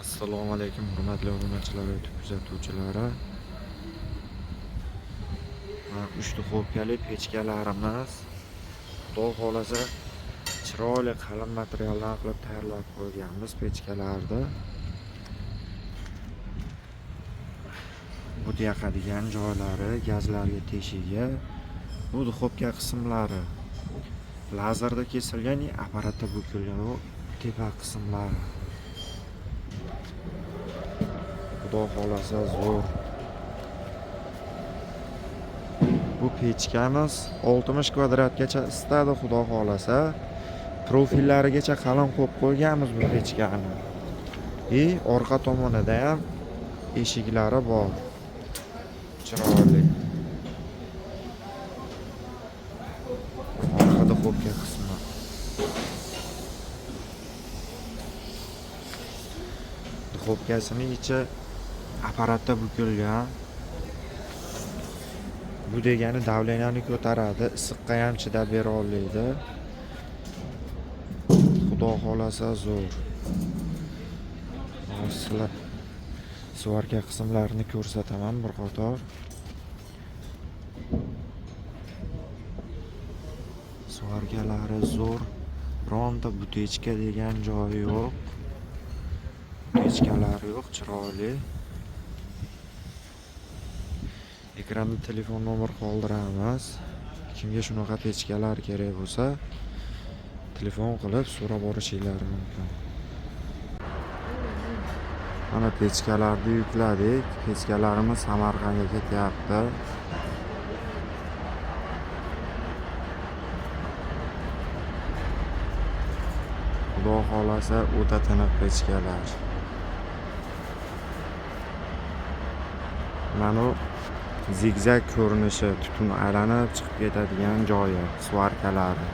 Assalomu alaykum hurmatli obunachilar, YouTube kuzatuvchilari. Uchta xo'pkali pechkalarimiz Xudo xolasa chiroyli qalin materialdan qilib tayyorlab qo'yganmiz pechkalarni. Bu yoqadigan joylari, gazlarga teshigi, bu duxovka qismlari lazerda kesilgan, apparatda bukilgan bu tepa qismlari. Xudo xolasa zo'r. Bu pechkamiz 60 kvadratgacha istadi, xudo xolasa. Profillarigacha qalin qo'yib qo'yganmiz bu pechkani. Orqa tomonida ham eshiklari bor. Chiroyli. Orqa duxovka qismi. Duxovkasining ichi apparatda bukilgan. Bu degani davleniyani ko'taradi, issiqqa ham chidab bera oladi. Xudo xolasa zo'r. Sizlar svarka qismlarini ko'rsataman bir qator. Svarkalari zo'r. Bironta butechka degan joyi yo'q. Pechkalari yo'q, chiroyli. Ekranda telefon nomer qoldiramiz. Kimga shunaqa pechkalar kerak bo'lsa, telefon qilib so'rab olishingiz mumkin. Mana pechkalarni yukladik. Pechkalarimiz Samarqandga ketyapti. Xudo xolasa o'ta tiniq pechkalar. Mana zigzag ko'rinishi, tutun aylanib chiqib ketadigan joyi, svarkalari.